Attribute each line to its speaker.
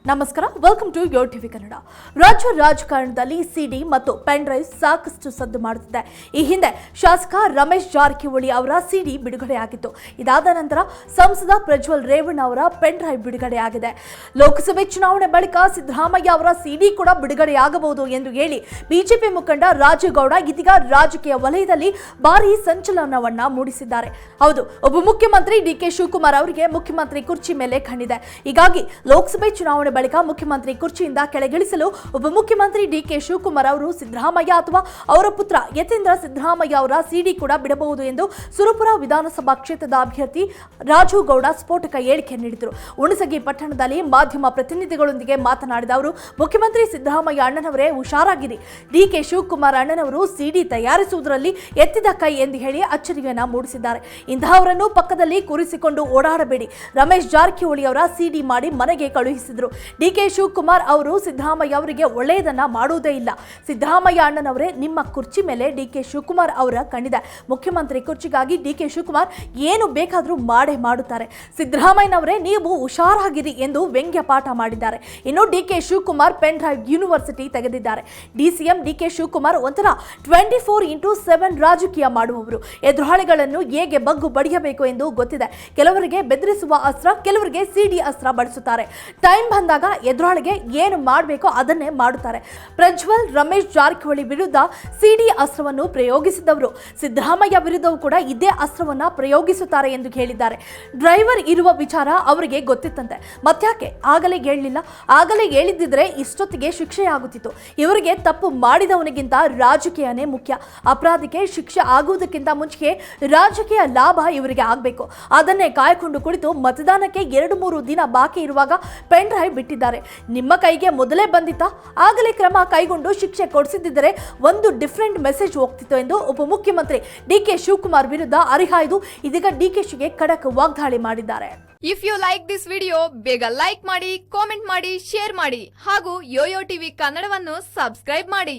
Speaker 1: ನಮಸ್ಕಾರ, welcome to your TV Kannada. ರಾಜ್ಯ ರಾಜಕಾರಣದಲ್ಲಿ ಸಿಡಿ ಮತ್ತು ಪೆನ್ ಡ್ರೈವ್ ಸಾಕಷ್ಟು ಸದ್ದು ಮಾಡುತ್ತಿದೆ. ಈ ಹಿಂದೆ ಶಾಸಕ ರಮೇಶ್ ಜಾರಕಿಹೊಳಿ ಅವರ ಸಿಡಿ ಬಿಡುಗಡೆಯಾಗಿತ್ತು. ಇದಾದ ನಂತರ ಸಂಸದ ಪ್ರಜ್ವಲ್ ರೇವಣ್ಣ ಅವರ ಪೆನ್ ಡ್ರೈವ್ ಬಿಡುಗಡೆಯಾಗಿದೆ. ಲೋಕಸಭೆ ಚುನಾವಣೆ ಬಳಿಕ ಸಿದ್ದರಾಮಯ್ಯ ಅವರ ಸಿಡಿ ಕೂಡ ಬಿಡುಗಡೆಯಾಗಬಹುದು ಎಂದು ಹೇಳಿ ಬಿಜೆಪಿ ಮುಖಂಡ ರಾಜೇಗೌಡ ಇದೀಗ ರಾಜಕೀಯ ವಲಯದಲ್ಲಿ ಭಾರೀ ಸಂಚಲನವನ್ನ ಮೂಡಿಸಿದ್ದಾರೆ. ಹೌದು, ಉಪಮುಖ್ಯಮಂತ್ರಿ ಡಿಕೆ ಶಿವಕುಮಾರ್ ಅವರಿಗೆ ಮುಖ್ಯಮಂತ್ರಿ ಕುರ್ಚಿ ಮೇಲೆ ಕಣ್ಣಿದೆ. ಹೀಗಾಗಿ ಲೋಕಸಭೆ ಚುನಾವಣೆ ಬಳಿಕ ಮುಖ್ಯಮಂತ್ರಿ ಕುರ್ಚಿಯಿಂದ ಕೆಳಗಿಳಿಸಲು ಉಪಮುಖ್ಯಮಂತ್ರಿ ಡಿಕೆ ಶಿವಕುಮಾರ್ ಅವರು ಸಿದ್ದರಾಮಯ್ಯ ಅಥವಾ ಅವರ ಪುತ್ರ ಯತೀಂದ್ರ ಸಿದ್ದರಾಮಯ್ಯ ಅವರ ಸಿಡಿ ಕೂಡ ಬಿಡಬಹುದು ಎಂದು ಸುರಪುರ ವಿಧಾನಸಭಾ ಕ್ಷೇತ್ರದ ಅಭ್ಯರ್ಥಿ ರಾಜೇಗೌಡ ಸ್ಫೋಟಕ ಹೇಳಿಕೆ ನೀಡಿದರು. ಹುಣಸಗಿ ಪಟ್ಟಣದಲ್ಲಿ ಮಾಧ್ಯಮ ಪ್ರತಿನಿಧಿಗಳೊಂದಿಗೆ ಮಾತನಾಡಿದ ಅವರು, ಮುಖ್ಯಮಂತ್ರಿ ಸಿದ್ದರಾಮಯ್ಯ ಅಣ್ಣನವರೇ ಹುಷಾರಾಗಿರಿ, ಡಿಕೆ ಶಿವಕುಮಾರ್ ಅಣ್ಣನವರು ಸಿಡಿ ತಯಾರಿಸುವುದರಲ್ಲಿ ಎತ್ತಿದ ಕೈ ಎಂದು ಹೇಳಿ ಅಚ್ಚರಿಯನ್ನ ಮೂಡಿಸಿದ್ದಾರೆ. ಇಂತಹವರನ್ನು ಪಕ್ಕದಲ್ಲಿ ಕೂರಿಸಿಕೊಂಡು ಓಡಾಡಬೇಡಿ. ರಮೇಶ್ ಜಾರಕಿಹೊಳಿ ಅವರ ಸಿಡಿ ಮಾಡಿ ಮನೆಗೆ ಕಳುಹಿಸಿದರು. ಡಿಕೆ ಶಿವಕುಮಾರ್ ಅವರು ಸಿದ್ದರಾಮಯ್ಯ ಅವರಿಗೆ ಒಳ್ಳೆಯದನ್ನ ಮಾಡುವುದೇ ಇಲ್ಲ. ಸಿದ್ದರಾಮಯ್ಯ ಅಣ್ಣನವರೇ, ನಿಮ್ಮ ಕುರ್ಚಿ ಮೇಲೆ ಡಿಕೆ ಶಿವಕುಮಾರ್ ಅವರ ಕಣ್ಣಿದೆ. ಮುಖ್ಯಮಂತ್ರಿ ಕುರ್ಚಿಗಾಗಿ ಡಿಕೆ ಶಿವಕುಮಾರ್ ಏನು ಬೇಕಾದರೂ ಮಾಡೇ ಮಾಡುತ್ತಾರೆ. ಸಿದ್ದರಾಮಯ್ಯನವರೇ, ನೀವು ಹುಷಾರಾಗಿರಿ ಎಂದು ವ್ಯಂಗ್ಯ ಪಾಠ ಮಾಡಿದ್ದಾರೆ. ಇನ್ನು DK Shivakumar pen drive university ತೆಗೆದಿದ್ದಾರೆ. ಡಿಸಿಎಂ ಡಿಕೆ ಶಿವಕುಮಾರ್ ಒಂಥರ 24x7 ರಾಜಕೀಯ ಮಾಡುವವರು. ಎದುರಾಳಿಗಳನ್ನು ಹೇಗೆ ಬಗ್ಗು ಬಡಿಯಬೇಕು ಎಂದು ಗೊತ್ತಿದೆ. ಕೆಲವರಿಗೆ ಬೆದರಿಸುವ ಅಸ್ತ್ರ, ಕೆಲವರಿಗೆ ಸಿಡಿ ಅಸ್ತ್ರ ಬಳಸುತ್ತಾರೆ. ಟೈಮ್ ಬಂದಾಗ ಎದುರಾಳಿಗೆ ಏನು ಮಾಡಬೇಕೋ ಅದನ್ನೇ ಮಾಡುತ್ತಾರೆ. ಪ್ರಜ್ವಲ್ ರಮೇಶ್ ಜಾರಕಿಹೊಳಿ ವಿರುದ್ಧ ಸಿಡಿ ಅಸ್ತ್ರವನ್ನು ಪ್ರಯೋಗಿಸಿದವರು ಸಿದ್ದರಾಮಯ್ಯ ವಿರುದ್ಧವೂ ಕೂಡ ಇದೇ ಅಸ್ತ್ರವನ್ನ ಪ್ರಯೋಗಿಸುತ್ತಾರೆ ಎಂದು ಹೇಳಿದ್ದಾರೆ. ಡ್ರೈವರ್ ಇರುವ ವಿಚಾರ ಅವರಿಗೆ ಗೊತ್ತಿತ್ತಂತೆ, ಮತ್ತ್ಯಾಕೆ ಆಗಲೇ ಹೇಳಲಿಲ್ಲ? ಆಗಲೇ ಹೇಳಿದ್ದಿದ್ರೆ ಇಷ್ಟೊತ್ತಿಗೆ ಶಿಕ್ಷೆಯಾಗುತ್ತಿತ್ತು. ಇವರಿಗೆ ತಪ್ಪು ಮಾಡಿದವನಿಗಿಂತ ರಾಜಕೀಯನೇ ಮುಖ್ಯ. ಅಪರಾಧಕ್ಕೆ ಶಿಕ್ಷೆ ಆಗುವುದಕ್ಕಿಂತ ಮುಂಚೆ ರಾಜಕೀಯ ಲಾಭ ಇವರಿಗೆ ಆಗಬೇಕು. ಅದನ್ನೇ ಕಾಯ್ಕೊಂಡು ಕುಳಿತು ಮತದಾನಕ್ಕೆ 2-3 ದಿನ ಬಾಕಿ ಇರುವಾಗ ಪೆನ್ ಡ್ರೈವ್ ಬಿಟ್ಟಿದ್ದಾರೆ. ನಿಮ್ಮ ಕೈಗೆ ಮೊದಲೇ ಬಂದಿತ್ತಾ? ಆಗಲೇ ಕ್ರಮ ಕೈಗೊಂಡು ಶಿಕ್ಷೆ ಕೊಡಿಸಿದ್ದರೆ ಒಂದು ಡಿಫರೆಂಟ್ ಮೆಸೇಜ್ ಹೋಗ್ತಿತ್ತು ಎಂದು ಉಪಮುಖ್ಯಮಂತ್ರಿ ಡಿಕೆ ಶಿವಕುಮಾರ್ ವಿರುದ್ಧ ಹರಿಹಾಯ್ದು ಇದೀಗ ಡಿಕೆಶಿಗೆ ಖಡಕ್ ವಾಗ್ದಾಳಿ ಮಾಡಿದ್ದಾರೆ.
Speaker 2: If you like this video, ಬೇಗ ಲೈಕ್ ಮಾಡಿ, ಕಾಮೆಂಟ್ ಮಾಡಿ, ಶೇರ್ ಮಾಡಿ ಹಾಗೂ ಯೋಯೋ ಟಿವಿ ಕನ್ನಡವನ್ನು ಸಬ್ಸ್ಕ್ರೈಬ್ ಮಾಡಿ.